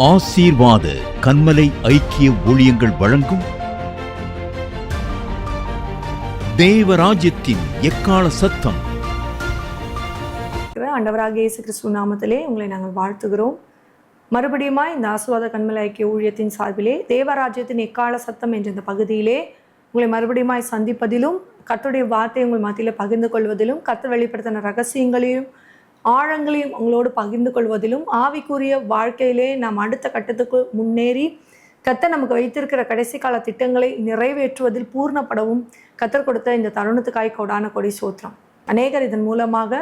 ஆசீர்வாத கன்மலை ஐக்கிய ஊழியங்கள் வழங்கும் தேவராஜ்யத்தின் எக்கால சத்தம். ஆண்டவராகிய இயேசு கிறிஸ்து நாமத்திலே உங்களை நாங்கள் வாழ்த்துகிறோம். மறுபடியும் இந்த ஆசீர்வாத கன்மலை ஐக்கிய ஊழியத்தின் சார்பிலே தேவராஜ்யத்தின் எக்கால சத்தம் என்ற இந்த பகுதியிலே உங்களை மறுபடியும் சந்திப்பதிலும் கர்த்தருடைய வார்த்தையை உங்கள் மத்தியில் பகிர்ந்து கொள்வதிலும் கர்த்தர் வெளிப்படுத்தின ரகசியங்களையும் ஆழங்களையும் உங்களோடு பகிர்ந்து கொள்வதிலும் ஆவிக்குரிய வாழ்க்கையிலே நாம் அடுத்த கட்டத்துக்கு முன்னேறி கர்த்தர் நமக்கு வைத்திருக்கிற கடைசி கால திட்டங்களை நிறைவேற்றுவதில் பூர்ணப்படவும் கர்த்தர் கொடுத்த இந்த தருணத்துக்காய் கொடான கொடி சோத்திரம். அநேகர் இதன் மூலமாக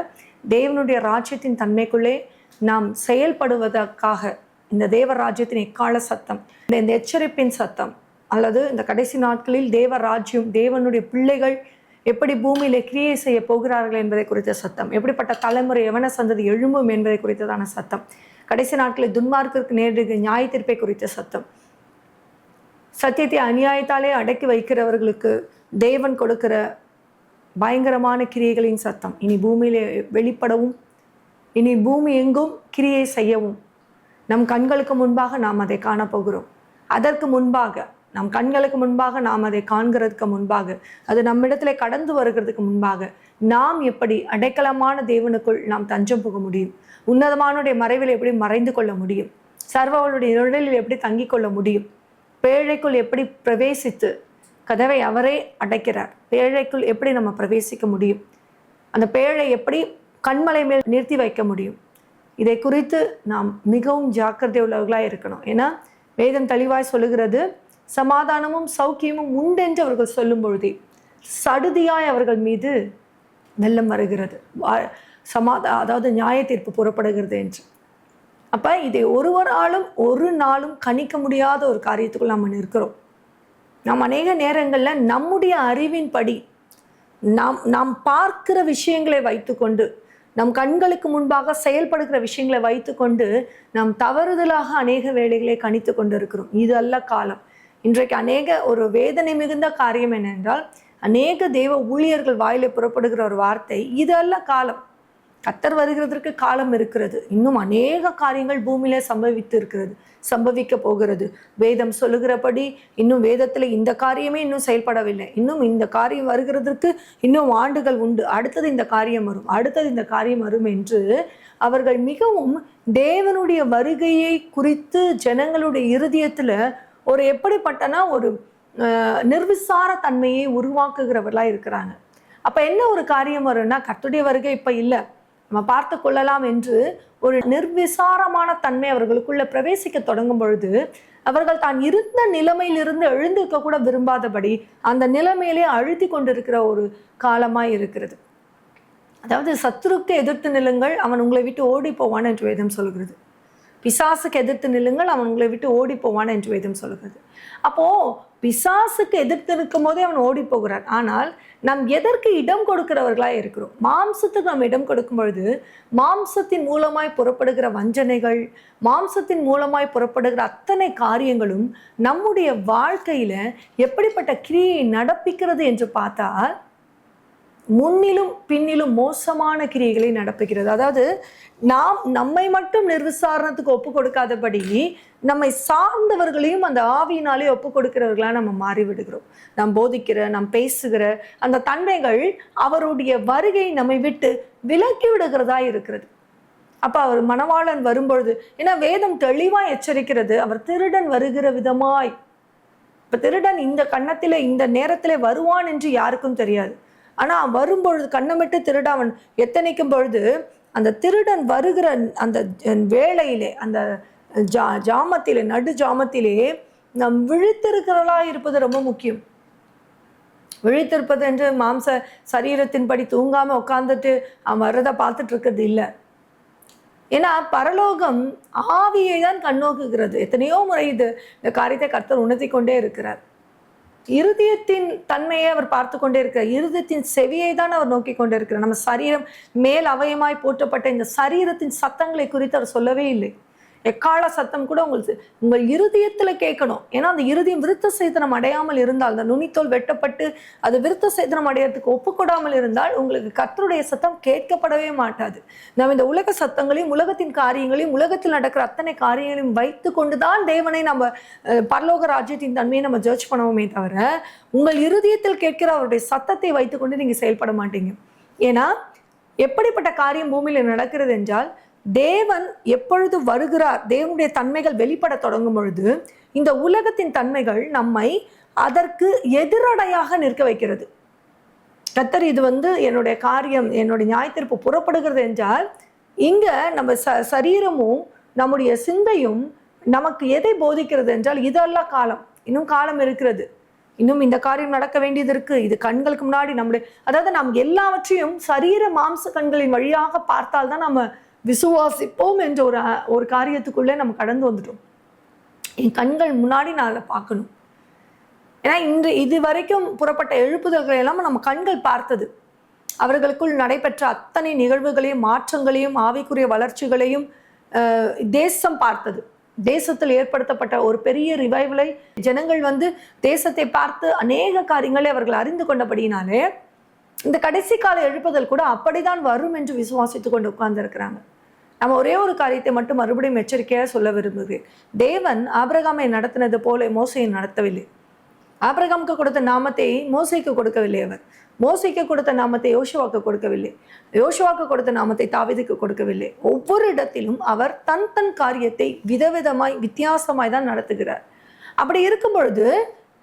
தேவனுடைய ராஜ்யத்தின் தன்மைக்குள்ளே நாம் செயல்படுவதற்காக இந்த தேவ ராஜ்யத்தின் எக்கால சத்தம், இந்த எச்சரிப்பின் சத்தம், அல்லது இந்த கடைசி நாட்களில் தேவ ராஜ்யம், தேவனுடைய பிள்ளைகள் எப்படி பூமியிலே கிரியை செய்ய போகிறார்கள் என்பதை குறித்த சத்தம், எப்படிப்பட்ட தலைமுறை எவன சந்ததி எழும்பும் என்பதை குறித்ததான சத்தம், கடைசி நாட்களில் துன்மார்க்கிற்கு நேரிடுகிற நியாய தீர்ப்பை குறித்த சத்தம், சத்தியத்தை அநியாயத்தாலே அடக்கி வைக்கிறவர்களுக்கு தேவன் கொடுக்கிற பயங்கரமான கிரியைகளின் சத்தம் இனி பூமியிலே வெளிப்படவும், இனி பூமி எங்கும் கிரியை செய்யவும் நம் கண்களுக்கு முன்பாக நாம் அதை காணப்போகிறோம். அதற்கு முன்பாக நம் கண்களுக்கு முன்பாக நாம் அதை காண்கிறதுக்கு முன்பாக, அது நம்மிடத்தில் கடந்து வருகிறதுக்கு முன்பாக நாம் எப்படி அடைக்கலமான தேவனுக்குள் நாம் தஞ்சம் போக முடியும், உன்னதமானுடைய மறைவில் எப்படி மறைந்து கொள்ள முடியும், சர்வவளுடைய நிழலில் எப்படி தங்கிக் கொள்ள முடியும், பேழைக்குள் எப்படி பிரவேசித்து கதவை அவரே அடைக்கிறார், பேழைக்குள் எப்படி நம்ம பிரவேசிக்க முடியும், அந்த பேழை எப்படி கண்மலை மேல் நிறுத்தி வைக்க முடியும், இதை குறித்து நாம் மிகவும் ஜாக்கிரதை உள்ளவர்களாக இருக்கணும். ஏன்னா வேதம் தெளிவாய் சொல்லுகிறது, சமாதானமும் சௌக்கியமும் உண்டென்று அவர்கள் சொல்லும் பொழுதே சடுதியாய் அவர்கள் மீது வெள்ளம் வருகிறது, அதாவது நியாய தீர்ப்பு புறப்படுகிறது என்று. அப்போ இதை ஒருவராலும் ஒரு நாளும் கணிக்க முடியாத ஒரு காரியத்துக்குள் நம்ம இருக்கிறோம். நாம் அநேக நேரங்களில் நம்முடைய அறிவின்படி நாம் பார்க்கிற விஷயங்களை வைத்துக்கொண்டு, நம் கண்களுக்கு முன்பாக செயல்படுகிற விஷயங்களை வைத்துக்கொண்டு நாம் தவறுதலாக அநேக வேலைகளை கணித்து கொண்டு இருக்கிறோம். இது அல்ல காலம். இன்றைக்கு அநேக ஒரு வேதனை மிகுந்த காரியம் என்னென்றால், அநேக தேவ ஊழியர்கள் வாயிலே புறப்படுகிற ஒரு வார்த்தை, இது அல்ல காலம், கர்த்தர் வருகிறதற்கு காலம் இருக்கிறது, இன்னும் அநேக காரியங்கள் பூமியில சம்பவிக்க போகிறது, வேதம் சொல்லுகிறபடி இன்னும் வேதத்தில் இந்த காரியமே இன்னும் செயல்படவில்லை, இன்னும் இந்த காரியம் வருகிறதற்கு இன்னும் ஆண்டுகள் உண்டு, அடுத்தது இந்த காரியம் வரும், அடுத்தது இந்த காரியம் வரும் என்று அவர்கள் மிகவும் தேவனுடைய வருகையை குறித்து ஜனங்களுடைய இருதயத்தில் ஒரு எப்படிப்பட்டனா ஒரு நிர்விசார தன்மையை உருவாக்குகிறவர்களாக இருக்கிறாங்க. அப்போ என்ன ஒரு காரியம் வரும்னா, கர்த்தருடைய வருகை இப்போ இல்லை, நம்ம பார்த்து கொள்ளலாம் என்று ஒரு நிர்விசாரமான தன்மை அவர்களுக்குள்ள பிரவேசிக்க தொடங்கும் பொழுது அவர்கள் தான் இருந்த நிலைமையிலிருந்து எழுந்திருக்க கூட விரும்பாதபடி அந்த நிலைமையிலே அழுத்தி கொண்டிருக்கிற ஒரு காலமாய் இருக்கிறது. அதாவது சத்துருக்கு எதிர்த்து நில்லுங்கள், அவன் உங்களை விட்டு ஓடி போவான் என்று வேதம் சொல்கிறது. பிசாசுக்கு எதிர்த்து நில்லுங்கள், அவன் உங்களை விட்டு ஓடி போவான் என்று வேதம் சொல்கிறது. அப்போ பிசாசுக்கு எதிர்த்து நிற்கும் போதே அவன் ஓடி போகிறான். ஆனால் நாம் எதற்கு இடம் கொடுக்கிறவர்களாக இருக்கிறோம்? மாம்சத்துக்கு நாம் இடம் கொடுக்கும் பொழுது மாம்சத்தின் மூலமாய் புறப்படுகிற வஞ்சனைகள், மாம்சத்தின் மூலமாய் புறப்படுகிற அத்தனை காரியங்களும் நம்முடைய வாழ்க்கையில எப்படிப்பட்ட கிரியை நடப்பிக்கிறது என்று பார்த்தால் முன்னிலும் பின்னிலும் மோசமான கிரியைகளை நடப்புகிறது. அதாவது நாம் நம்மை மட்டும் நிர்விசாரணத்துக்கு ஒப்பு கொடுக்காதபடி நம்மை சார்ந்தவர்களையும் அந்த ஆவியினாலே ஒப்பு கொடுக்கிறவர்களாக நம்ம மாறிவிடுகிறோம். நாம் போதிக்கிற, நாம் பேசுகிற அந்த தன்மைகள் அவருடைய வருகை நம்மை விட்டு விலக்கி விடுகிறதா இருக்கிறது. அப்போ அவர் மணவாளன் வரும்பொழுது, ஏன்னா வேதம் தெளிவாய் எச்சரிக்கிறது, அவர் திருடன் வருகிற விதமாய். இப்போ திருடன் இந்த கன்னத்திலே இந்த நேரத்திலே வருவான் என்று யாருக்கும் தெரியாது. ஆனால் வரும்பொழுது கண்ணமிட்டு திருட அவன் எத்தனைக்கும் பொழுது அந்த திருடன் வருகிற அந்த வேளையிலே, அந்த ஜாமத்திலே, நடு ஜாமத்திலே நம் விழித்திருக்கிறவளா இருப்பது ரொம்ப முக்கியம். விழித்திருப்பது என்று மாம்ச சரீரத்தின்படி தூங்காமல் உட்காந்துட்டு அவன் வர்றதை பார்த்துட்டு இருக்கிறது இல்லை. ஏன்னா பரலோகம் ஆவியை தான் கண்ணோக்குகிறது. எத்தனையோ முறை இந்த காரியத்தை கர்த்தர் உணர்த்தி கொண்டே இருக்கிறார். இருதயத்தின் தன்மையை அவர் பார்த்து கொண்டே இருக்கிறார். இருதயத்தின் செவியை தான் அவர் நோக்கி கொண்டே இருக்கிறார். நம்ம சரீரம் மேல் அவயமாய் போற்றப்பட்ட இந்த சரீரத்தின் சத்தங்களை குறித்து அவர் சொல்லவே இல்லை. எக்கால சத்தம் கூட உங்கள் இருதயத்துல கேட்கணும். ஏன்னா அந்த இருதயம் விருத்த சேதனம் அடையாமல் இருந்தால், அந்த நுனித்தோல் வெட்டப்பட்டு அது விருத்த சேதனம் அடையறதுக்கு ஒப்புக்கொடாமல் இருந்தால் உங்களுக்கு கர்த்தருடைய சத்தம் கேட்கப்படவே மாட்டாது. நம்ம இந்த உலக சத்தங்களையும் உலகத்தின் காரியங்களையும் உலகத்தில் நடக்கிற அத்தனை காரியங்களையும் வைத்து கொண்டுதான் தேவனை நம்ம பரலோக ராஜ்யத்தின் தன்மையை நம்ம ஜட்ஜ் பண்ணுவோமே தவிர, உங்கள் இருதயத்தில் கேட்கிற அவருடைய சத்தத்தை வைத்துக்கொண்டு நீங்க செயல்பட மாட்டீங்க. ஏன்னா எப்படிப்பட்ட காரியம் பூமியில நடக்கிறது என்றால், தேவன் எப்பொழுது வருகிறார், தேவனுடைய தன்மைகள் வெளிப்பட தொடங்கும் பொழுது இந்த உலகத்தின் தன்மைகள் நம்மை அதற்கு எதிரடையாக நிற்க வைக்கிறது. கர்த்தர் இது என்னுடைய காரியம், என்னுடைய நியாயத்தீர்ப்பு புறப்படுகிறது என்றால், இங்க நம்ம சரீரமும் நம்முடைய சிந்தையும் நமக்கு எதை போதிக்கிறது என்றால், இதெல்லாம் காலம், இன்னும் காலம் இருக்கிறது, இன்னும் இந்த காரியம் நடக்க வேண்டியது இருக்கு, இது கண்களுக்கு முன்னாடி அதாவது நாம் எல்லாவற்றையும் சரீர மாம்ச கண்களின் வழியாக பார்த்தால்தான் நம்ம விசுவாசிப்போம் என்ற ஒரு காரியத்துக்குள்ளே நம்ம கடந்து வந்துட்டோம். என் கண்கள் முன்னாடி நான் அதை பார்க்கணும். ஏன்னா இது வரைக்கும் புறப்பட்ட எழுப்புதல்கள் எல்லாம் நம்ம கண்கள் பார்த்தது. அவர்களுக்குள் நடைபெற்ற அத்தனை நிகழ்வுகளையும் மாற்றங்களையும் ஆவிக்குரிய வளர்ச்சிகளையும் தேசம் பார்த்தது. தேசத்தில் ஏற்படுத்தப்பட்ட ஒரு பெரிய ரிவைவலை ஜனங்கள் தேசத்தை பார்த்து அநேக காரியங்களை அவர்கள் அறிந்து கொண்டபடினாலே இந்த கடைசி கால எழுப்புதல் கூட அப்படிதான் வரும் என்று விசுவாசித்து கொண்டு உட்கார்ந்துருக்கிறாங்க. நம்ம ஒரே ஒரு காரியத்தை மட்டும் மறுபடியும் எச்சரிக்கையாக சொல்ல விரும்புகிறேன். தேவன் ஆபிரகாமை நடத்தினது போல மோசையை நடத்தவில்லை. ஆபிரகாமுக்கு கொடுத்த நாமத்தை மோசைக்கு கொடுக்கவில்லை. அவர் மோசைக்கு கொடுத்த நாமத்தை யோசுவாக்கு கொடுக்கவில்லை. யோசுவாக்கு கொடுத்த நாமத்தை தாவீதுக்கு கொடுக்கவில்லை. ஒவ்வொரு இடத்திலும் அவர் தன் தன் காரியத்தை விதவிதமாய் வித்தியாசமாய் தான் நடத்துகிறார். அப்படி இருக்கும் பொழுது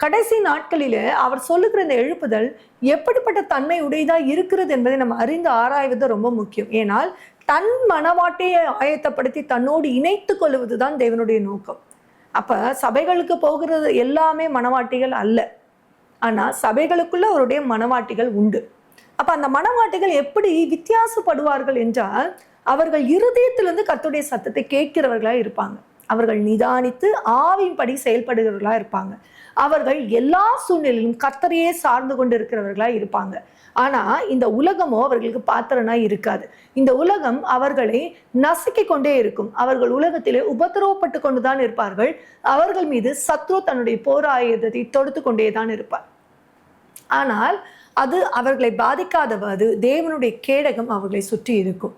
கடைசி நாட்களிலே அவர் சொல்லுகிற இந்த எழுப்புதல் எப்படிப்பட்ட தன்மை உடையதா இருக்கிறது என்பதை நம்ம அறிந்து ஆராய்வது ரொம்ப முக்கியம். ஏனால் தன் மனவாட்டையை ஆயத்தப்படுத்தி தன்னோடு இணைத்து கொள்வதுதான் தேவனுடைய நோக்கம். அப்ப சபைகளுக்கு போகிறது எல்லாமே மனவாட்டிகள் அல்ல, ஆனா சபைகளுக்குள்ள அவருடைய மனவாட்டிகள் உண்டு. அப்ப அந்த மனவாட்டிகள் எப்படி வித்தியாசப்படுவார்கள் என்றால், அவர்கள் இருதயத்திலிருந்து கர்த்தருடைய சத்தத்தை கேட்கிறவர்களா இருப்பாங்க. அவர்கள் நிதானித்து ஆவியின்படி செயல்படுகிறவர்களா இருப்பாங்க. அவர்கள் எல்லா சூழ்நிலையிலும் கர்த்தரையே சார்ந்து கொண்டு இருக்கிறவர்களா இருப்பாங்க. ஆனா இந்த உலகமோ அவர்களுக்கு பாத்திரனா இருக்காது. இந்த உலகம் அவர்களை நசுக்கி கொண்டே இருக்கும். அவர்கள் உலகத்திலே உபத்திரவப்பட்டு கொண்டுதான் இருப்பார்கள். அவர்கள் மீது சத்ரு தன்னுடைய போர் ஆயுதத்தை தொடுத்து கொண்டேதான் இருப்பார். ஆனால் அது அவர்களை பாதிக்காதவது தேவனுடைய கேடகம் அவர்களை சுற்றி இருக்கும்.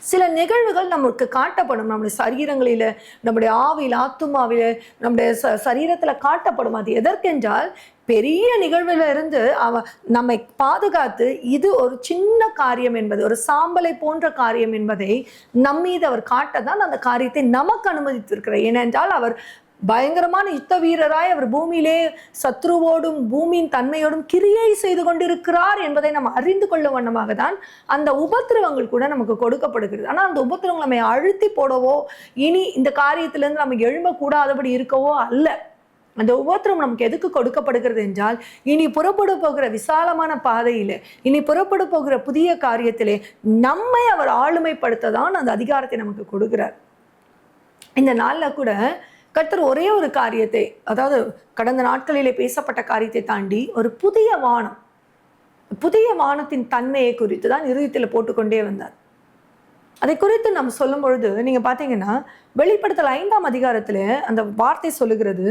சில நிகழ்வுகள் நமக்கு காட்டப்படும், நம்முடைய சரீரங்களில, நம்முடைய ஆவியில், ஆத்துமாவில, நம்முடைய சரீரத்துல காட்டப்படும். அது எதற்கென்றால், பெரிய நிகழ்வுல இருந்து நம்மை பாதுகாத்து இது ஒரு சின்ன காரியம் என்பது, ஒரு சாம்பலை போன்ற காரியம் என்பதை நம்மீது அவர் காட்டதான் அந்த காரியத்தை நமக்கு அனுமதித்திருக்கிறார். ஏனென்றால் அவர் பயங்கரமான யுத்த வீரராய் அவர் பூமியிலே சத்ருவோடும் பூமியின் தன்மையோடும் கிரியை செய்து கொண்டிருக்கிறார் என்பதை நம்ம அறிந்து கொள்ள வண்ணமாக தான் அந்த உபத்திரவங்கள் கூட நமக்கு கொடுக்கப்படுகிறது. ஆனால் அந்த உபத்திரவங்கள் நம்மை அழுத்தி போடவோ, இனி இந்த காரியத்திலிருந்து நம்ம எழும்பக்கூடாதபடி இருக்கவோ அல்ல. அந்த உபத்திரம் நமக்கு எதுக்கு கொடுக்கப்படுகிறது என்றால், இனி புறப்பட போகிற விசாலமான பாதையில, இனி புறப்பட போகிற புதிய காரியத்திலே நம்மை அவர் ஆளுமைப்படுத்த தான் அந்த அதிகாரத்தை நமக்கு கொடுக்கிறார். இந்த நாள்ல கூட கர்த்தர் ஒரே ஒரு காரியத்தை, அதாவது கடந்த நாட்களிலே பேசப்பட்ட காரியத்தை தாண்டி ஒரு புதிய வானம், புதிய வானத்தின் தன்மையை குறித்து தான் இருதயத்தில் போட்டுக்கொண்டே வந்தார். அதை குறித்து நம்ம சொல்லும் பொழுது நீங்க பாத்தீங்கன்னா, வெளிப்படுத்தல் 5ஆம் அதிகாரத்துல அந்த வார்த்தை சொல்லுகிறது,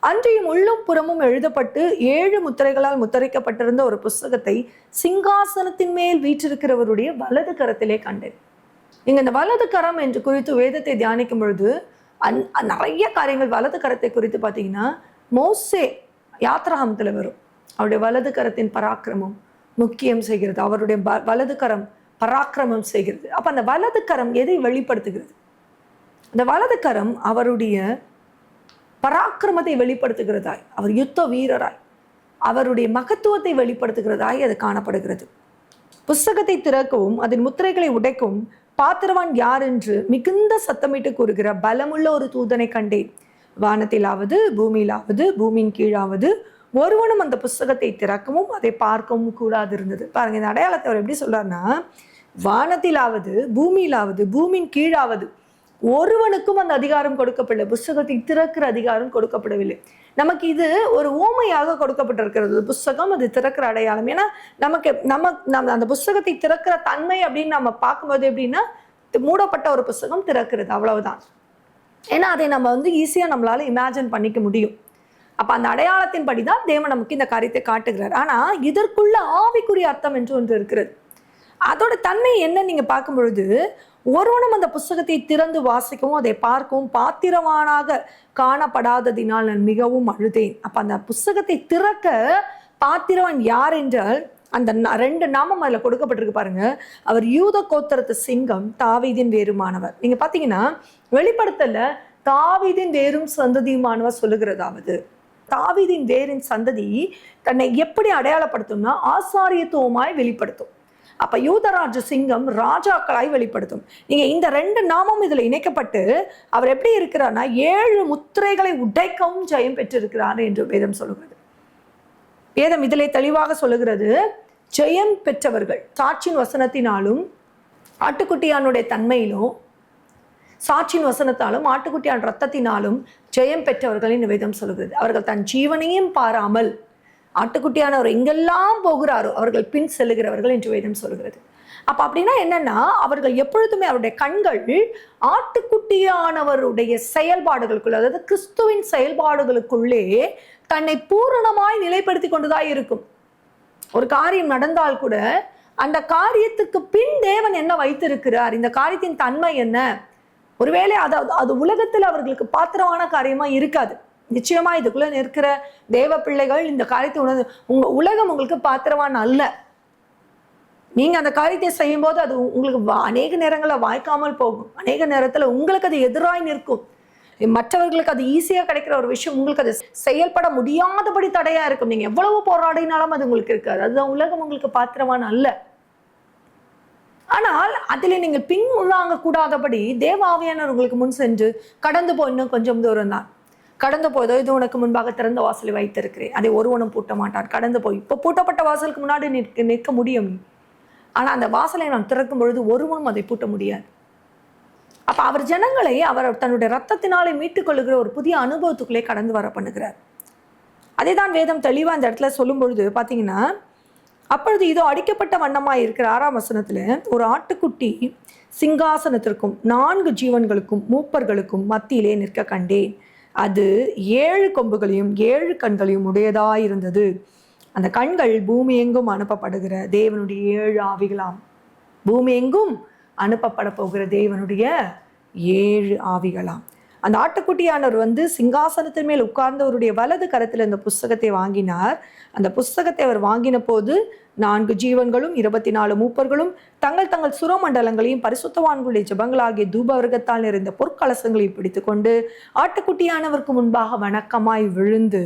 அன்றியும் உள்ளும் புறமும் எழுதப்பட்டு 7 முத்திரைகளால் முத்திரைக்கப்பட்டிருந்த ஒரு புஸ்தகத்தை சிங்காசனத்தின் மேல் வீற்றிருக்கிறவருடைய வலது கரத்திலே கண்டேன். நீங்க இந்த வலது கரம் என்று குறித்து வேதத்தை தியானிக்கும் பொழுது நிறைய காரியங்கள் வலது கரத்தை குறித்து பார்த்தீங்கன்னா, மோசே யாத்ராகமத்தில் வரும். அவருடைய வலது கரத்தின் பராக்கிரமம் முக்கியம் செய்கிறது. அவருடைய வலது கரம் பராக்கிரமம் செய்கிறது. அப்ப அந்த வலது கரம் எதை வெளிப்படுத்துகிறது? அந்த வலது கரம் அவருடைய பராக்கிரமத்தை வெளிப்படுத்துகிறதாய், அவர் யுத்த வீரராய், அவருடைய மகத்துவத்தை வெளிப்படுத்துகிறதாய் அது காணப்படுகிறது. புஸ்தகத்தை திறக்கவும் அதன் முத்திரைகளை உடைக்கவும் பாத்திரவான் யார் என்று மிகுந்த சத்தமிட்டு கூறுகிற பலமுள்ள ஒரு தூதனை கண்டேன். வானத்திலாவது பூமியிலாவது பூமியின் கீழாவது ஒருவனும் அந்த புஸ்தகத்தை திறக்கவும் அதை பார்க்கவும் கூடாது இருந்தது. பாருங்க, இந்த அடையாளத்தை அவர் எப்படி சொல்றாருன்னா, வானத்திலாவது பூமியிலாவது பூமியின் கீழாவது ஒருவனுக்கும் அந்த அதிகாரம் கொடுக்கப்படவில்லை. புஸ்தகத்தை திறக்கிற அதிகாரம் கொடுக்கப்படவில்லை. நமக்கு இது ஒரு ஊமையாக கொடுக்கப்பட்டிருக்கிறது. புஸ்தகம் அது திறக்கிற அடையாளம். ஏன்னா நம்ம அந்த புஸ்தகத்தை திறக்கிற தன்மை அப்படின்னு நம்ம பார்க்கும்போது எப்படின்னா, மூடப்பட்ட ஒரு புஸ்தகம் திறக்கிறது, அவ்வளவுதான். ஏன்னா அதை நம்ம ஈஸியாக நம்மளால இமேஜின் பண்ணிக்க முடியும். அப்போ அந்த அடையாளத்தின் படி தான் தேவன் நமக்கு இந்த காரியத்தை காட்டுகிறார். ஆனால் இதற்குள்ள ஆவிக்குரிய அர்த்தம் என்று ஒன்று இருக்கிறது. அதோட தன்மை என்ன நீங்கள் பார்க்கும் பொழுது, ஒருவனும் அந்த புஸ்தகத்தை திறந்து வாசிக்கவும் அதை பார்க்கவும் பாத்திரவானாக காணப்படாததினால் நான் மிகவும் அழுதேன். அப்போ அந்த புஸ்தகத்தை திறக்க பாத்திரவன் யார் என்றால், அந்த 2 நாமம் அதில் கொடுக்கப்பட்டிருக்கு பாருங்க. அவர் யூத கோத்திரத்து சிங்கம், தாவீதின் வேறுமானவர். நீங்க பார்த்தீங்கன்னா வெளிப்படுத்தல தாவீதின் வேரும் சந்ததியுமானவர் சொல்லுகிறதாவது, தாவீதின் வேரின் சந்ததி தன்னை எப்படி அடையாளப்படுத்தும்னா ஆசாரியத்துவமாய் வெளிப்படுத்தும். அப்ப யூதராஜ சிங்கம் ராஜாக்களாய் வெளிப்படுத்தும். நீங்க இந்த 2 நாமம் இதுல இணைக்கப்பட்டு அவர் எப்படி இருக்கிறார்னா 7 முத்திரைகளை உடைக்கவும் ஜெயம் பெற்றிருக்கிறார் என்று வேதம் சொல்லுகிறது. வேதம் இதிலே தெளிவாக சொல்லுகிறது, ஜெயம் பெற்றவர்கள் சாட்சியின் வசனத்தினாலும் ஆட்டுக்குட்டியானுடைய தன்மையிலும் சாட்சியின் வசனத்தாலும் ஆட்டுக்குட்டியான் ரத்தத்தினாலும் ஜெயம் பெற்றவர்களின் வேதம் சொல்லுகிறது. அவர்கள் தன் ஜீவனையும் பாராமல் ஆட்டுக்குட்டியானவர் எங்கெல்லாம் போகிறாரோ அவர்கள் பின் செல்லுகிறவர்கள் என்று வேதம் சொல்லுகிறது. அப்ப அப்படின்னா என்னன்னா, அவர்கள் எப்பொழுதுமே அவருடைய கண்கள் ஆட்டுக்குட்டியானவருடைய செயல்பாடுகளுக்குள்ள, அதாவது கிறிஸ்துவின் செயல்பாடுகளுக்குள்ளே தன்னை பூரணமாய் நிலைப்படுத்தி கொண்டுதான் இருக்கும். ஒரு காரியம் நடந்தால் கூட அந்த காரியத்துக்கு பின் தேவன் என்ன வைத்திருக்கிறார், இந்த காரியத்தின் தன்மை என்ன, ஒருவேளை அது உலகத்தில் அவர்களுக்கு பாத்திரமான காரியமா இருக்காது. நிச்சயமா இதுக்குள்ள இருக்கிற தேவ பிள்ளைகள் இந்த காரியத்தை உணர்ந்து, உலகம் உங்களுக்கு பாத்திரவான் அல்ல. நீங்க அந்த காரியத்தை செய்யும் போது அது உங்களுக்கு அநேக நேரங்களில் வாய்க்காமல் போகும். அநேக நேரத்துல உங்களுக்கு அது எதிராய் நிற்கும். மற்றவர்களுக்கு அது ஈஸியா கிடைக்கிற ஒரு விஷயம் உங்களுக்கு அது செயல்பட முடியாதபடி தடையா இருக்கும். நீங்க எவ்வளவு போராடினாலும் அது உங்களுக்கு இருக்காது. அதுதான் உலகம் உங்களுக்கு பாத்திரவான் அல்ல. ஆனால் அதில் நீங்கள் பின் உள்ளாங்க கூடாதபடி தேவ ஆவியானவர் உங்களுக்கு முன் சென்று கடந்து போய் இன்னும் கொஞ்சம் தூரம் தான் கடந்து போயதோ, இது உனக்கு முன்பாக திறந்த வாசலை வைத்திருக்கிறேன், அதை ஒருவனும் பூட்ட மாட்டான், கடந்து போய். இப்போ பூட்டப்பட்ட வாசலுக்கு முன்னாடி நிற்க முடியும், ஆனா அந்த வாசலை நான் திறக்கும் பொழுது ஒருவனும் அதை பூட்ட முடியாது. அப்ப அவர் ஜனங்களை அவர் தன்னுடைய ரத்தத்தினாலே மீட்டுக் கொள்ளுகிற ஒரு புதிய அனுபவத்துக்குள்ளே கடந்து வர பண்ணுகிறார். அதே தான் வேதம் தெளிவா இந்த இடத்துல சொல்லும் பொழுது பாத்தீங்கன்னா, அப்பொழுது இதோ அடிக்கப்பட்ட வண்ணமாய் இருக்கிற 6ஆம் வசனத்துல ஒரு ஆட்டுக்குட்டி சிங்காசனத்திற்கும் 4 ஜீவன்களுக்கும் மூப்பர்களுக்கும் மத்தியிலே நிற்க கண்டேன். அது 7 கொம்புகளையும் 7 கண்களையும் உடையதாயிருந்தது. அந்த கண்கள் பூமி எங்கும் அனுப்பப்படுகிற தேவனுடைய 7 ஆவிகளாம். பூமி எங்கும் அனுப்பப்பட போகிற தேவனுடைய 7 ஆவிகளாம். அந்த ஆட்டுக்குட்டியானவர் சிங்காசனத்தின் மேல் உட்கார்ந்தவருடைய வலது கரத்தில் இந்த புஸ்தகத்தை வாங்கினார். அந்த புஸ்தகத்தை அவர் வாங்கின போது 4 ஜீவன்களும் 24 மூப்பர்களும் தங்கள் தங்கள் சுரமண்டலங்களையும் பரிசுத்தவான்களுடைய ஜெபங்களாகிய தூபவர்க்கத்தால் நிறைந்த பொற்கலசங்களையும் பிடித்துக்கொண்டு ஆட்டுக்குட்டியானவருக்கு முன்பாக வணக்கமாய் விழுந்து,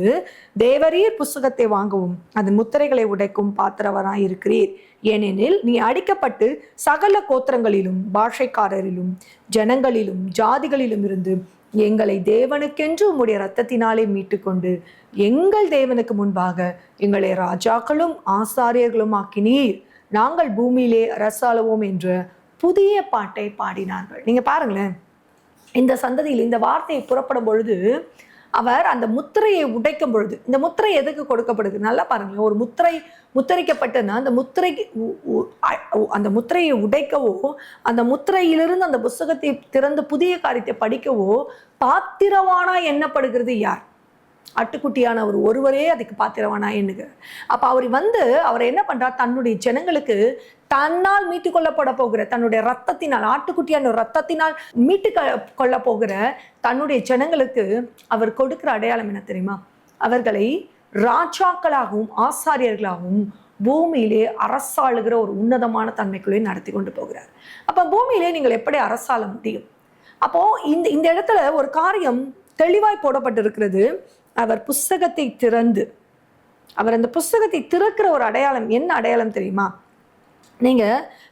தேவரீர் புஸ்தகத்தை வாங்கவும் அதன் முத்திரைகளை உடைக்கும் பாத்திரவராய் இருக்கிறீர். ஏனெனில் நீ அடிக்கப்பட்டு சகல கோத்திரங்களிலும் பாஷைக்காரரிலும் ஜனங்களிலும் ஜாதிகளிலும் இருந்து எங்களை தேவனுக்கென்று உம்முடைய இரத்தத்தினாலே மீட்டுக்கொண்டு எங்கள் தேவனுக்கு முன்பாக எங்களை ராஜாக்களும் ஆசாரியர்களும் ஆக்கினீர், நாங்கள் பூமியிலே அரசாளுவோம் என்ற புதிய பாட்டை பாடினார்கள். நீங்க பாருங்களேன், இந்த சந்ததியில் இந்த வார்த்தையை புறப்படும் பொழுது அவர் அந்த முத்திரையை உடைக்கும் பொழுது, இந்த முத்திரை எதுக்கு கொடுக்கப்படுது நல்லா பாருங்களேன். ஒரு முத்திரை முத்திரைக்கப்பட்டதுன்னா அந்த முத்திரையை உடைக்கவோ, அந்த முத்திரையிலிருந்து அந்த புஸ்தகத்தை திறந்து புதிய காரியத்தை படிக்கவோ பாத்திரவானா எண்ணப்படுகிறது யார்? ஆட்டுக்குட்டியான அவர் ஒருவரே அதுக்கு பாத்திரவானா எண்ணுகிறார். அப்ப அவர் என்ன பண்றார், தன்னுடைய ஜனங்களுக்கு தன்னால் மீட்டு கொள்ளப்பட போகிற தன்னுடைய ரத்தத்தினால், ஆட்டுக்குட்டியான ரத்தத்தினால் மீட்டு கொள்ள போகிற தன்னுடைய ஜனங்களுக்கு அவர் கொடுக்கிற அடையாளம் என்ன தெரியுமா? அவர்களை ராஜாக்களாகவும் ஆசாரியர்களாகவும் பூமியிலே அரசாளுகிற ஒரு உன்னதமான தன்மைக்குள்ளே நடத்தி கொண்டு போகிறார். அப்ப பூமியிலே நீங்கள் எப்படி அரசாள முடியும்? அப்போ இந்த இடத்துல ஒரு காரியம் தெளிவாய் போடப்பட்டிருக்கிறது. அவர் புஸ்தகத்தை திறந்து, அவர் அந்த புஸ்தகத்தை திறக்கிற ஒரு அடையாளம் என்ன அடையாளம் தெரியுமா? நீங்க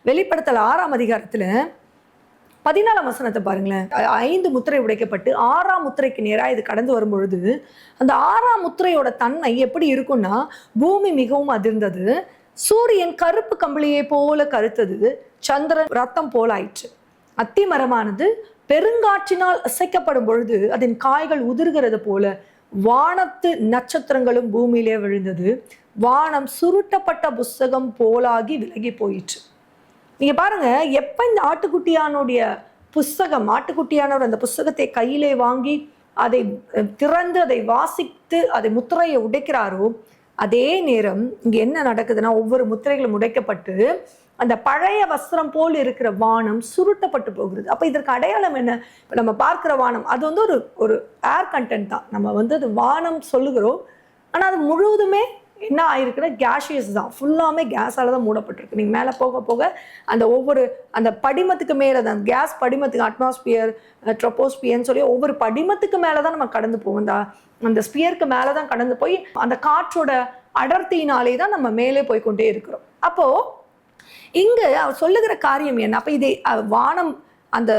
வெளிப்படுத்தல் 6ஆம் அதிகாரத்துல 14ஆம் வசனத்தை பாருங்களேன். 5 முத்திரை உடைக்கப்பட்டு 6ஆம் முத்திரைக்கு நேராக இது கடந்து வரும் பொழுது அந்த 6ஆம் முத்திரையோட தன்மை எப்படி இருக்கும்னா, பூமி மிகவும் அதிர்ந்தது, சூரியன் கருப்பு கம்பளியை போல கருத்தது, சந்திரன் ரத்தம் போல ஆயிற்று, அத்தி மரமானது பெருங்காற்றினால் அசைக்கப்படும் பொழுது அதன் காய்கள் உதிர்கிறது போல வானத்து நட்சத்திரங்களும் பூமியிலே விழுந்தது, வானம் சுருட்டப்பட்ட புஸ்தகம் போலாகி விலகி போயிற்று. நீங்க பாருங்க, எப்ப இந்த ஆட்டுக்குட்டியானுடைய புஸ்தகம், ஆட்டுக்குட்டியானவர் அந்த புஸ்தகத்தை கையிலே வாங்கி அதை திறந்து அதை வாசித்து அதை முத்திரையை உடைக்கிறாரோ, அதே நேரம் இங்க என்ன நடக்குதுன்னா, ஒவ்வொரு முத்திரைகளும் உடைக்கப்பட்டு அந்த பழைய வஸ்திரம் போல் இருக்கிற வானம் சுருட்டப்பட்டு போகிறது. அப்ப இதற்கு அடையாளம் என்ன? இப்ப நம்ம பார்க்கிற வானம் அது வந்து ஒரு ஏர் கண்டென்ட் தான். நம்ம வந்து அது வானம் சொல்லுகிறோம், ஆனா அது முழுவதுமே என்ன ஆயிருக்குன்னா கேஷியஸ் தான், ஃபுல்லாமே கேஸால தான் மூடப்பட்டிருக்கு. நீங்க மேலே போக போக அந்த ஒவ்வொரு அந்த படிமத்துக்கு மேலே தான் கேஸ் படிமத்துக்கு அட்மாஸ்பியர், ட்ரோபோஸ்பியர்னு சொல்லி ஒவ்வொரு படிமத்துக்கு மேலே தான் நம்ம கடந்து போவோம். அந்த ஸ்பியருக்கு மேலே தான் கடந்து போய் அந்த காற்றோட அடர்த்தியினாலே தான் நம்ம மேலே போய் கொண்டே இருக்கிறோம். அப்போ இங்கு அவர் சொல்லுகிற காரியம் என்ன? அப்ப இதை வானம் அந்த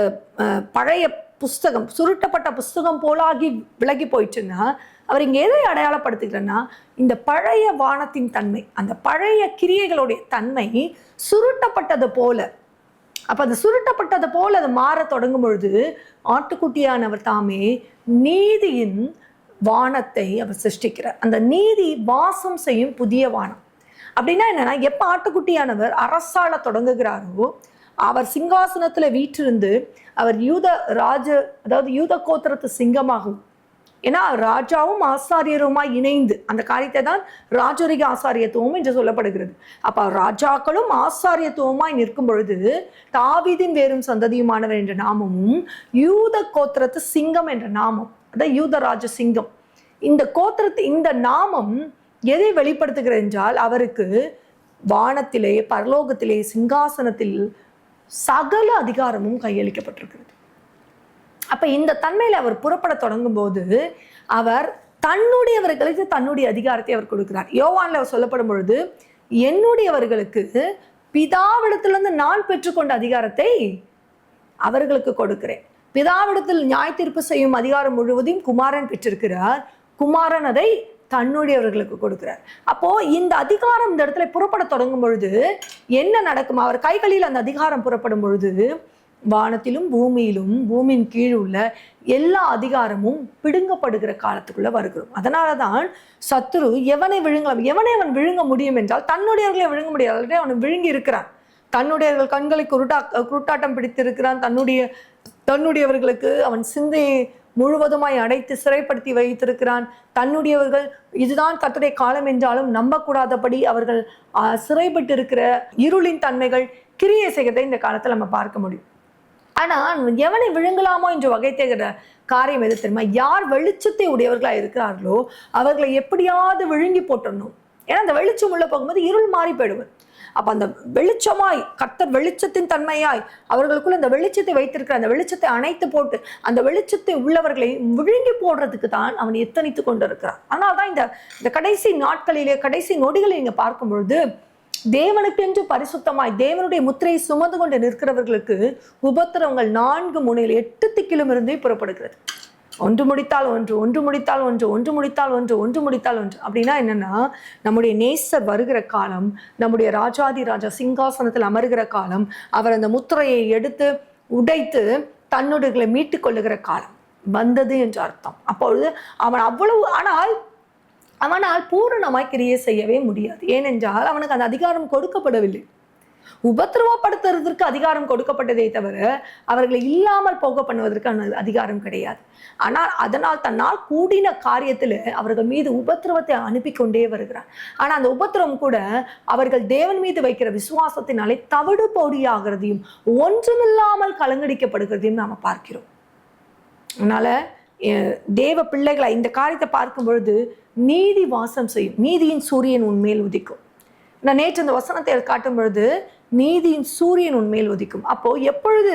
பழைய புஸ்தகம் சுருட்டப்பட்ட புஸ்தகம் போலாகி விலகி போயிடுச்சுன்னா, அவர் இங்க எதை அடையாளப்படுத்துகிறன்னா, இந்த பழைய வானத்தின் தன்மை, அந்த பழைய கிரியைகளுடைய தன்மை சுருட்டப்பட்டது போல. அப்ப அது சுருட்டப்பட்டது போல அது மாற தொடங்கும் பொழுது ஆட்டுக்குட்டியானவர் தாமே நீதியின் வானத்தை அவர் சிருஷ்டிக்கிறார். அந்த நீதி வாசம் செய்யும் புதிய வானம். அப்படின்னா என்னன்னா, எப்ப ஆட்டுக்குட்டியானவர் அரசாள தொடங்குகிறாரோ, அவர் சிங்காசனத்துல வீற்றிருந்து அவர் அதாவது யூத கோத்திரத்து சிங்கமாகும். ஏன்னா ராஜாவும் ஆசாரியருமாய் இணைந்து அந்த காரியத்தை தான் ராஜரிக ஆசாரியத்துவம் என்று சொல்லப்படுகிறது. அப்ப ராஜாக்களும் ஆசாரியத்துவமாய் நிற்கும் பொழுது தாவீதின் வேரும் சந்ததியுமானவர் என்ற நாமமும் யூத கோத்திரத்து சிங்கம் என்ற நாமம், அதாவது யூதராஜ சிங்கம், இந்த கோத்திரத்து இந்த நாமம் எதை வெளிப்படுத்துகிறது என்றால், அவருக்கு வானத்திலே பரலோகத்திலே சிங்காசனத்தில் சகல அதிகாரமும் கையளிக்கப்பட்டிருக்கிறது. அப்ப இந்த தன்மையில அவர் புறப்பட தொடங்கும் போது அவர் தன்னுடையவர்களுக்கு தன்னுடைய அதிகாரத்தை அவர் கொடுக்கிறார். யோவான்ல அவர் சொல்லப்படும் பொழுது, என்னுடையவர்களுக்கு பிதாவிடத்திலிருந்து நான் பெற்றுக்கொண்ட அதிகாரத்தை அவர்களுக்கு கொடுக்கிறேன். பிதாவிடத்தில் நியாய தீர்ப்பு செய்யும் அதிகாரம் முழுவதையும் குமாரன் பெற்றிருக்கிறார். குமாரன் அதை தன்னுடையவர்களுக்கு கொடுக்கிறார். அப்போ இந்த அதிகாரம் இந்த இடத்துல புறப்பட தொடங்கும் பொழுது என்ன நடக்கும்? அவர் கைகளில் அந்த அதிகாரம் புறப்படும் பொழுது வானத்திலும் பூமியிலும் பூமியின் கீழ் உள்ள எல்லா அதிகாரமும் பிடுங்கப்படுகிற காலத்துக்குள்ள வருகிறோம். அதனாலதான் சத்துரு எவனை விழுங்கலாம், எவனை அவன் விழுங்க முடியும் என்றால் தன்னுடையவர்களை விழுங்க முடியாது. அவன் விழுங்கி இருக்கிறான். தன்னுடையவர்கள் கண்களை குருட்டாட்டம் பிடித்திருக்கிறான். தன்னுடையவர்களுக்கு அவன் சிந்தையை முழுவதுமாய் அடைத்து சிறைப்படுத்தி வைத்திருக்கிறான். தன்னுடையவர்கள் இதுதான் கர்த்தருடைய காலம் என்றாலும் நம்பக்கூடாதபடி அவர்கள் சிறைப்பட்டு இருக்கிற இருளின் தன்மைகள் கிரியை செய்கிறதை இந்த காலத்தில் நம்ம பார்க்க முடியும். ஆனா எவனை விழுங்கலாமோ என்று வகை தேகிற காரியம் எது தெரியுமா? யார் வெளிச்சத்தை உடையவர்களா இருக்கிறார்களோ அவர்களை எப்படியாவது விழுங்கி போட்டணும். ஏன்னா அந்த வெளிச்சம் உள்ள போகும்போது இருள் மாறி போயிடுவது. அப்ப அந்த வெளிச்சமாய் கர்த்தர் வெளிச்சத்தின் தன்மையாய் அவர்களுக்குள்ள அந்த வெளிச்சத்தை வைத்திருக்கிற அந்த வெளிச்சத்தை அணைத்து போட்டு அந்த வெளிச்சத்தை உள்ளவர்களை விழுங்கி போடுறதுக்கு தான் அவன் எத்தனித்து கொண்டு இருக்கிறான். அதனால்தான் இந்த கடைசி நாட்களிலே கடைசி நொடிகளை நீங்க பார்க்கும் பொழுது தேவனுக்கென்று பரிசுத்தமாய் தேவனுடைய முத்திரையை சுமந்து கொண்டு நிற்கிறவர்களுக்கு உபத்திரவங்கள் 4 முனையில் 8 திக்கிலும் இருந்தே புறப்படுகிறது. ஒன்று முடித்தால் ஒன்று, ஒன்று முடித்தால் ஒன்று, ஒன்று முடித்தால் ஒன்று, ஒன்று முடித்தால் ஒன்று. அப்படின்னா என்னன்னா, நம்முடைய நேசர் வருகிற காலம், நம்முடைய ராஜாதி ராஜா சிங்காசனத்தில் அமருகிற காலம், அவர் அந்த முத்திரையை எடுத்து உடைத்து தன்னுடையகளை மீட்டுக் கொள்ளுகிற காலம் வந்தது என்று அர்த்தம். அப்பொழுது அவன் அவ்வளவு அவனால் பூரணமாய் கிரியை செய்யவே முடியாது. ஏனென்றால் அவனுக்கு அந்த அதிகாரம் கொடுக்கப்படவில்லை. உபத்திரவப்படுத்துறதற்கு அதிகாரம் கொடுக்கப்பட்டதே தவிர அவர்களை இல்லாமல் போக பண்ணுவதற்கு அதிகாரம் கிடையாது. ஆனால் அதனால் தன்னால் கூடின காரியத்தில் அவர்கள் மீது உபத்திரவத்தை அனுப்பி கொண்டே வருகிறார். ஆனால் அந்த உபத்திரவம் கூட அவர்கள் தேவன் மீது வைக்கிற விசுவாசத்தினாலே தவிடு பொடியாகிறதையும் ஒன்றுமில்லாமல் கலங்கடிக்கப்படுகிறதையும் நாம் பார்க்கிறோம். அதனால தேவ பிள்ளைகளை இந்த காரியத்தை பார்க்கும் பொழுது நீதி வாசம் செய்யும், நீதியின் சூரியன் உன்மேல் உதிக்கும். நான் நேற்று இந்த வசனத்தை காட்டும் பொழுது நீதியின் சூரியன் உன்மேல் உதிக்கும். அப்போ எப்பொழுது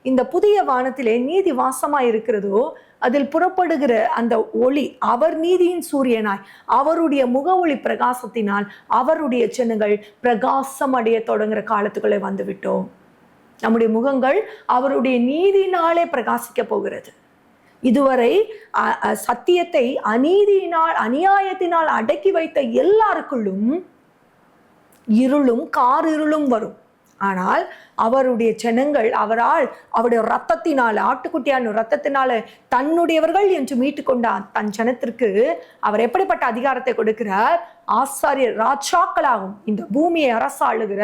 இந்த புதிய வானத்திலே நீதி வாசமாய் இருக்கிறதோ அதில் புறப்படுகிற அந்த ஒளி அவர் நீதியின் சூரியனாய் அவருடைய முக ஒளி பிரகாசத்தினால் அவருடைய சின்னங்கள் பிரகாசம் அடைய தொடங்குற காலத்துக்குள்ளே வந்து விட்டோம். நம்முடைய முகங்கள் அவருடைய நீதியினாலே பிரகாசிக்க போகிறது. இதுவரை சத்தியத்தை அநீதியினால் அநியாயத்தினால் அடக்கி வைத்த எல்லாருக்குள்ளும் இருளும் காரிருளும் வரும். ஆனால் அவருடைய ஜனங்கள் அவருடைய ரத்தத்தினால ஆட்டுக்குட்டியான ரத்தத்தினால தன்னுடையவர்கள் என்று மீட்டு கொண்டார் தன் ஜனத்திற்கு அவர் எப்படிப்பட்ட அதிகாரத்தை கொடுக்கிறார்? ஆசாரியர் ராஜாக்களாகும் இந்த பூமியை அரசாளுகிற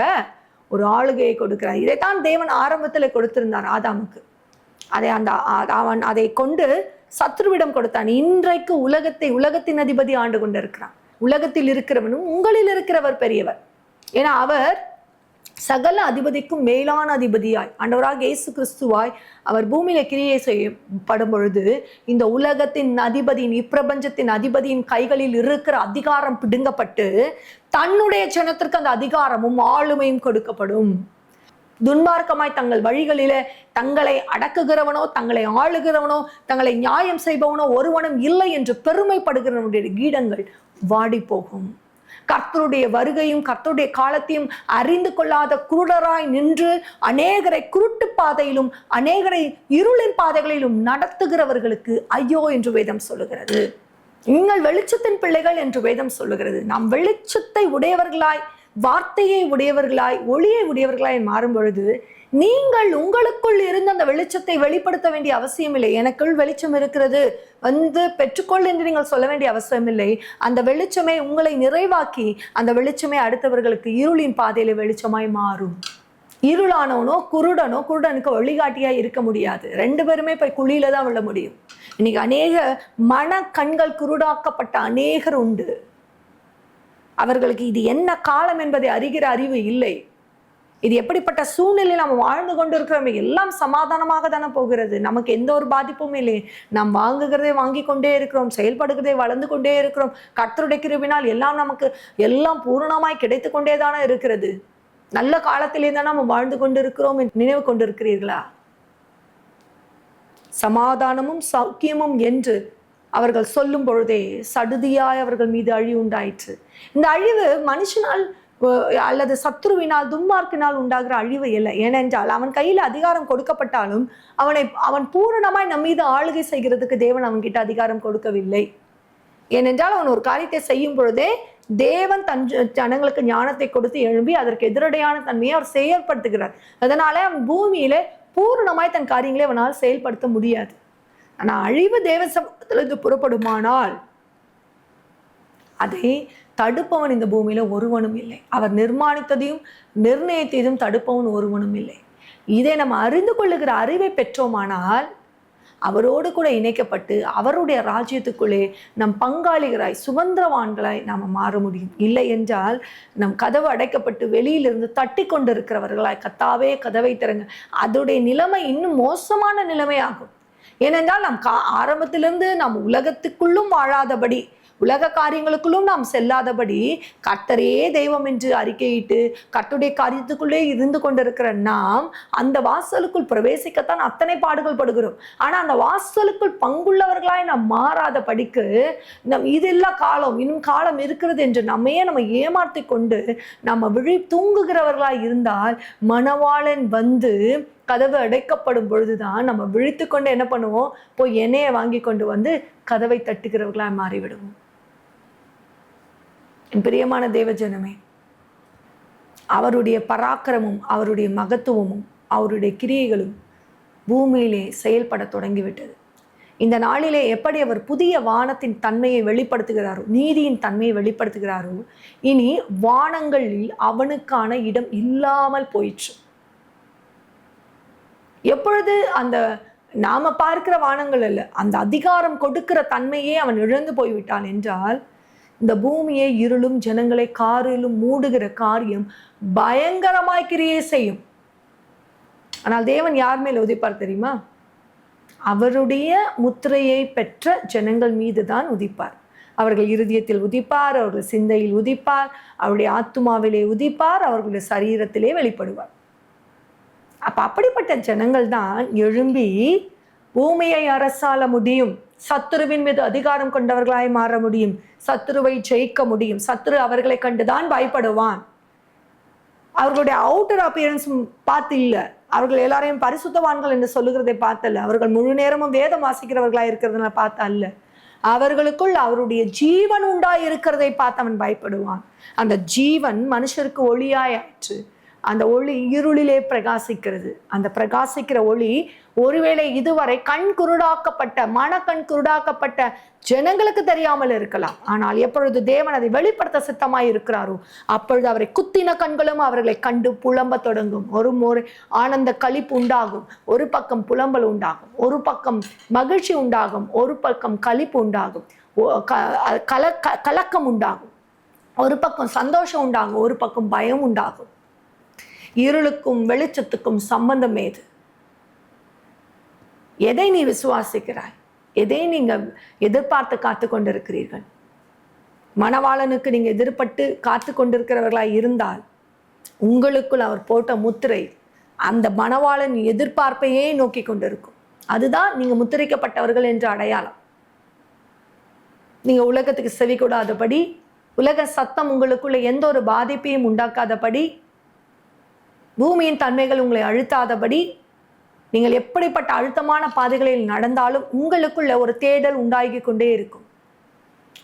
ஒரு ஆளுகையை கொடுக்கிறார். இதைத்தான் தேவன் ஆரம்பத்தில் கொடுத்திருந்தார் ஆதாமுக்கு. அவன் அதை கொண்டு சத்ருவிடம் கொடுத்தான். இன்றைக்கு உலகத்தின் அதிபதி ஆண்டு கொண்டிருக்கிறான். உலகத்தில் இருக்கிறவனும் உங்களில் இருக்கிறவர் பெரியவர். ஏன்னா அவர் சகல அதிபதிக்கும் மேலான அதிபதியாய் ஆண்டவராக இயேசு கிறிஸ்துவாய் அவர் பூமியில கிரியை செய்யப்படும் பொழுது இந்த உலகத்தின் அதிபதியின், இப்பிரபஞ்சத்தின் அதிபதியின் கைகளில் இருக்கிற அதிகாரம் பிடுங்கப்பட்டு தன்னுடைய ஜனத்திற்கு அந்த அதிகாரமும் ஆளுமையும் கொடுக்கப்படும். துன்மார்க்கமாய் தங்கள் வழிகளிலே தங்களை அடக்குகிறவனோ, தங்களை ஆளுகிறவனோ, தங்களை நியாயம் செய்பவனோ ஒருவனும் இல்லை என்று பெருமைப்படுகிறவனுடைய கீடங்கள் வாடி போகும். கர்த்தருடைய வருகையும் கர்த்தருடைய காலத்தையும் அறிந்து கொள்ளாத குருடராய் நின்று அநேகரை குருட்டு பாதையிலும் அநேகரை இருளின் பாதைகளிலும் நடத்துகிறவர்களுக்கு ஐயோ என்று வேதம் சொல்லுகிறது. நீங்கள் வெளிச்சத்தின் பிள்ளைகள் என்று வேதம் சொல்லுகிறது. நாம் வெளிச்சத்தை உடையவர்களாய், வார்த்தையை உடையவர்களாய், ஒளியை உடையவர்களாய் மாறும் பொழுது நீங்கள் உங்களுக்குள் இருந்த அந்த வெளிச்சத்தை வெளிப்படுத்த வேண்டிய அவசியம் இல்லை. எனக்குள் வெளிச்சம் இருக்கிறது பெற்றுக்கொள் என்று நீங்கள் சொல்ல வேண்டிய அவசியம் இல்லை. அந்த வெளிச்சமே உங்களை நிறைவாக்கி அந்த வெளிச்சமே அடுத்தவர்களுக்கு இருளின் பாதையில வெளிச்சமாய் மாறும். இருளானவனோ குருடனுக்கு வழிகாட்டியாய் இருக்க முடியாது. 2 பேருமே போய் குழியில தான் விழ முடியும். இன்னைக்கு அநேக மன கண்கள் குருடாக்கப்பட்ட அநேகர் உண்டு. அவர்களுக்கு இது என்ன காலம் என்பதை அறிகிற அறிவு இல்லை. இது எப்படிப்பட்ட சூழ்நிலையில் நம்ம வாழ்ந்து கொண்டு இருக்கிறோம். எல்லாம் சமாதானமாக தானே போகிறது. நமக்கு எந்த ஒரு பாதிப்பும் இல்லை. நாம் வாங்குகிறதை வாங்கி கொண்டே இருக்கிறோம், செயல்படுகிறதை வளர்ந்து கொண்டே இருக்கிறோம். கர்த்தருடைய கிருபையினால் எல்லாம் பூரணமாய் கிடைத்து கொண்டே தானே இருக்கிறது. நல்ல காலத்திலே தான் நம்ம வாழ்ந்து கொண்டு இருக்கிறோம் நினைவு கொண்டிருக்கிறீர்களா? சமாதானமும் சௌக்கியமும் என்று அவர்கள் சொல்லும் பொழுதே சடுதியாய் அவர்கள் மீது அழிவு உண்டாயிற்று. இந்த அழிவு மனுஷனால் அல்லது சத்ருவினால், துன்மார்க்கினால் உண்டாகிற அழிவு இல்லை. ஏனென்றால் அவன் கையில் அதிகாரம் கொடுக்கப்பட்டாலும் அவன் பூரணமாய் நம் மீது ஆளுகை செய்கிறதுக்கு தேவன் அவன்கிட்ட அதிகாரம் கொடுக்கவில்லை. ஏனென்றால் அவன் ஒரு காரியத்தை செய்யும் பொழுதே தேவன் தன் ஜனங்களுக்கு ஞானத்தை கொடுத்து எழும்பி அதற்கு எதிரடையான தன்மையை அவர் செயல்படுத்துகிறார். அதனால அவன் பூமியில பூரணமாய் தன் காரியங்களை அவனால் செயல்படுத்த முடியாது. ஆனா அழிவு தேவ சமூகத்திலிருந்து புறப்படுமானால் அதை தடுப்பவன் இந்த பூமியில ஒருவனும் இல்லை. அவர் நிர்மாணித்ததையும் நிர்ணயித்ததையும் தடுப்பவன் ஒருவனும் இல்லை. இதை நம்ம அறிந்து கொள்ளுகிற அறிவை பெற்றோமானால் அவரோடு கூட இணைக்கப்பட்டு அவருடைய ராஜ்யத்துக்குள்ளே நம் பங்காளிகளாய், சுதந்திரவான்களாய் நாம் மாற முடியும். இல்லை என்றால் நம் கதவு அடைக்கப்பட்டு வெளியிலிருந்து தட்டி கொண்டு இருக்கிறவர்களாய் கத்தாவே கதவை திறங்க, அதோடைய நிலைமை இன்னும் மோசமான நிலைமையாகும். ஏனென்றால் நாம் ஆரம்பத்திலிருந்து நாம் உலகத்துக்குள்ளும் வாழாதபடி, உலக காரியங்களுக்குள்ளும் நாம் செல்லாதபடி கர்த்தரே தெய்வம் என்று அறிக்கையிட்டு கர்த்தருடைய காரியத்துக்குள்ளே இருந்து கொண்டிருக்கிற நாம் அந்த வாசலுக்குள் பிரவேசிக்கத்தான் அத்தனை பாடுகள் படுகிறோம். ஆனா அந்த வாசலுக்குள் பங்குள்ளவர்களாய் நாம் மாறாத படிக்கு இதெல்லாம் காலம், இன்னும் காலம் இருக்கிறது என்று நம்ம ஏமாற்றி கொண்டு நம்ம தூங்குகிறவர்களாய் இருந்தால் மணவாளன் வந்து கதவு அடைக்கப்படும் பொழுதுதான் நம்ம விழித்து கொண்டு என்ன பண்ணுவோம்? போய் எண்ணெயை வாங்கி கொண்டு வந்து கதவை தட்டுகிறவர்களாய் மாறிவிடுவோம். பிரியமான தேவஜனமே, அவருடைய பராக்கிரமும் அவருடைய மகத்துவமும் அவருடைய கிரியைகளும் பூமியிலே செயல்பட தொடங்கிவிட்டது. இந்த நாளிலே எப்படி அவர் புதிய வானத்தின் தன்மையை வெளிப்படுத்துகிறாரோ, நீதியின் தன்மையை வெளிப்படுத்துகிறாரோ, இனி வானங்களில் அவனுக்கான இடம் இல்லாமல் போயிற்று. எப்பொழுது அந்த நாம பார்க்கிற வானங்கள் அல்ல, அந்த அதிகாரம் கொடுக்கிற தன்மையே அவன் இழந்து போய்விட்டான் என்றால் இந்த பூமியை இருளும் ஜனங்களை காரிலும் மூடுகிற காரியம் பயங்கரமாய் கிரியை செய்யும். ஆனால் தேவன் யார் மேல் உதிப்பார் தெரியுமா? அவருடைய முத்திரையை பெற்ற ஜனங்கள் மீது தான் உதிப்பார். அவர்கள் இருதயத்தில் உதிப்பார், அவர்கள் சிந்தையில் உதிப்பார், அவருடைய ஆத்துமாவிலே உதிப்பார், அவர்களுடைய சரீரத்திலே வெளிப்படுவார். அப்படிப்பட்ட ஜனங்கள் தான் எழும்பி பூமியை அரசாள முடியும், சத்துருவின் மீது அதிகாரம் கொண்டவர்களாய் மாற முடியும், சத்துருவை ஜெயிக்க முடியும். சத்துரு அவர்களை கண்டுதான் பயப்படுவான். அவர்களுடைய அவுட்டர் அப்பியரன்ஸ் பார்த்து இல்லை, அவர்கள் எல்லாரையும் பரிசுத்தவான்கள் என்று சொல்லுகிறதை பார்த்தல்ல, அவர்கள் முழு நேரமும் வேதம் வாசிக்கிறவர்களாய் இருக்கிறதுனால பார்த்த அல்ல, அவர்களுக்குள் அவருடைய ஜீவன் உண்டாய் இருக்கிறதை பார்த்து அவன் பயப்படுவான். அந்த ஜீவன் மனுஷருக்கு ஒளியாயிற்று. அந்த ஒளி இருளிலே பிரகாசிக்கிறது. அந்த பிரகாசிக்கிற ஒளி ஒருவேளை இதுவரை கண் குருடாக்கப்பட்ட மனக்கண் குருடாக்கப்பட்ட ஜனங்களுக்கு தெரியாமல் இருக்கலாம். ஆனால் எப்பொழுது தேவன் அதை வெளிப்படுத்த சித்தமாய் இருக்கிறாரோ அப்பொழுது அவரை குத்தின கண்களும் அவர்களை கண்டு புலம்ப தொடங்கும். ஒரு முறை ஆனந்த களிப்பு உண்டாகும், ஒரு பக்கம் புலம்பல் உண்டாகும், ஒரு பக்கம் மகிழ்ச்சி உண்டாகும், ஒரு பக்கம் களிப்பு உண்டாகும், கலக்கம் உண்டாகும், ஒரு பக்கம் சந்தோஷம் உண்டாகும், ஒரு பக்கம் பயம் உண்டாகும். இருளுக்கும் வெளிச்சத்துக்கும் சம்பந்தம் ஏது? எதை நீ விசுவாசிக்கிறாய்? எதை நீங்க எதிர்பார்த்து காத்து கொண்டிருக்கிறீர்கள்? மணவாளனுக்கு நீங்க எதிர்பட்டு காத்து கொண்டிருக்கிறவர்களாய் இருந்தால் உங்களுக்குள் அவர் போட்ட முத்திரை அந்த மணவாளன் எதிர்பார்ப்பையே நோக்கி கொண்டிருக்கும். அதுதான் நீங்க முத்திரைக்கப்பட்டவர்கள் என்ற அடையாளம். நீங்க உலகத்துக்கு செவி கொடாதபடி, உலக சத்தம் உங்களுக்குள்ள எந்த ஒரு பாதிப்பையும் உண்டாக்காதபடி, பூமியின் தன்மைகள் உங்களை அழுத்தாதபடி, நீங்கள் எப்படிப்பட்ட அழுத்தமான பாதைகளில் நடந்தாலும் உங்களுக்குள்ள ஒரு தேடல் உண்டாகி கொண்டே இருக்கும்.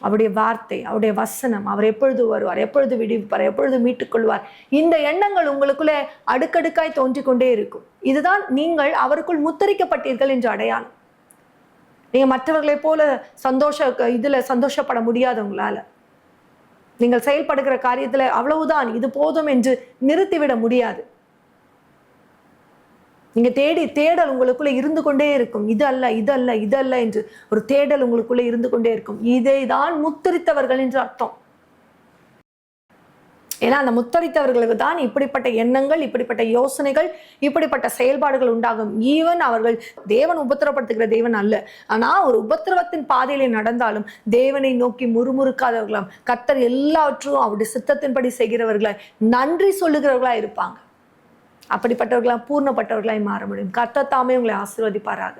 அவருடைய வார்த்தை, அவருடைய வசனம், அவர் எப்பொழுது வருவார், எப்பொழுது விடுவிப்பார், எப்பொழுது மீட்டுக்கொள்வார், இந்த எண்ணங்கள் உங்களுக்குள்ளே அடுக்கடுக்காய் தோன்றிக் கொண்டே இருக்கும். இதுதான் நீங்கள் அவருக்குள் முத்திரிக்கப்பட்டீர்கள் என்ற அடையாளம். நீங்க மற்றவர்களை போல சந்தோஷப்பட முடியாது. உங்களால நீங்கள் செயல்படுகிற காரியத்துல அவ்வளவுதான், இது போதும் என்று நிறுத்திவிட முடியாது. நீங்க தேடல் உங்களுக்குள்ள இருந்து கொண்டே இருக்கும். இது அல்ல, இது அல்ல, இது அல்ல என்று ஒரு தேடல் உங்களுக்குள்ள இருந்து கொண்டே இருக்கும். இதை தான் முத்திரித்தவர்கள் என்று அர்த்தம். ஏன்னா அந்த முத்தரித்தவர்களுக்கு தான் இப்படிப்பட்ட எண்ணங்கள், இப்படிப்பட்ட யோசனைகள், இப்படிப்பட்ட செயல்பாடுகள் உண்டாகும். ஈவன் அவர்கள் தேவன் உபத்திரப்படுத்துகிற தேவன் அல்ல, ஆனா ஒரு உபத்திரவத்தின் பாதையிலே நடந்தாலும் தேவனை நோக்கி முறுமுறுக்காதவர்களாம், கர்த்தர் எல்லாவற்றும் அவருடைய சித்தத்தின்படி செய்கிறவர்களாய், நன்றி சொல்லுகிறவர்களாய் இருப்பாங்க. அப்படிப்பட்டவர்களாம் பூர்ணப்பட்டவர்களாய் மாற முடியும். கர்த்தர் தாமே உங்களை ஆசீர்வதிப்பாராக.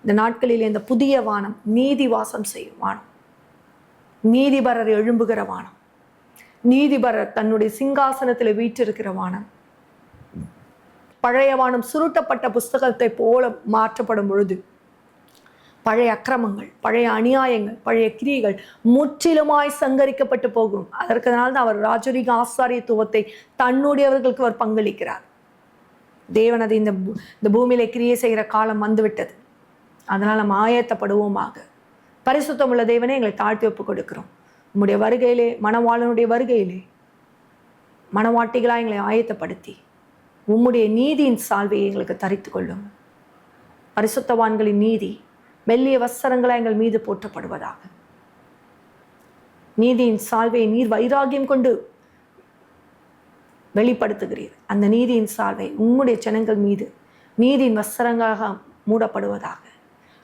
இந்த நாட்களில் இந்த புதிய வானம் நீதி வாசம் செய்யும் வானம், நீதிபரர் எழும்புகிற வானம், நீதிபரர் தன்னுடைய சிங்காசனத்தில் வீற்றிருக்கிற வானம். பழைய வானம் சுருட்டப்பட்ட புஸ்தகத்தை போல மாற்றப்படும் பொழுது பழைய அக்கிரமங்கள், பழைய அநியாயங்கள், பழைய கிரியைகள் முற்றிலுமாய் சங்கரிக்கப்பட்டு போகும். அதற்குதான் அவர் ராஜரீக ஆசாரியத்துவத்தை தன்னுடையவர்களுக்கு அவர் பங்களிக்கிறார். தேவன் அது இந்த பூமியில கிரியை செய்கிற காலம் வந்துவிட்டது. அதனால் நம்ம ஆயத்தப்படுவோமாக. பரிசுத்தமுள்ள தேவனே, எங்களை தாழ்த்தி ஒப்பு கொடுக்கிறோம். உம்முடைய வருகையிலே, மணவாளனுடைய வருகையிலே மணவாட்டிகளாக எங்களை ஆயத்தப்படுத்தி உம்முடைய நீதியின் சால்வையை எங்களுக்கு தரித்து கொள்ளும். பரிசுத்தவான்களின் நீதி மெல்லிய வஸ்திரங்களாக எங்கள் மீது போற்றப்படுவதாக. நீதியின் சால்வையை நீர் வைராகியம் கொண்டு வெளிப்படுத்துகிறீர். அந்த நீதியின் சால்வை உம்முடைய ஜனங்கள் மீது நீதியின் வஸ்திரங்களாக மூடப்படுவதாக.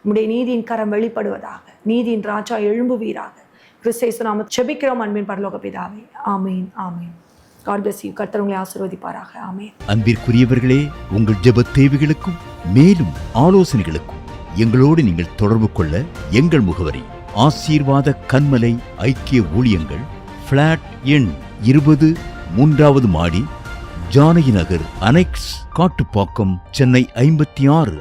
உம்முடைய நீதியின் கரம் வெளிப்படுவதாக. நீதியின் ராஜா எழும்புவீராக. கிறிஸ்து இயேசு நாமத்தில் ஜெபிக்கிறோம் அன்பின் பரலோக பிதாவே. ஆமீன், ஆமீன். God bless you. கர்த்தர் உங்களை ஆசீர்வதிப்பாராக. ஆமீன். அன்பிற்குரியவர்களே, உங்கள் ஜெப தேவைகளுக்கும் மேலும் ஆலோசனைகளுக்கும் எங்களோடு நீங்கள் தொடர்பு கொள்ள எங்கள் முகவரி: ஆசீர்வாத கன்மலை ஐக்கிய ஊழியங்கள், பிளாட் எண் 20, 3வது மாடி, ஜானகி நகர், அனெக்ஸ், காட்டுப்பாக்கம், சென்னை 56.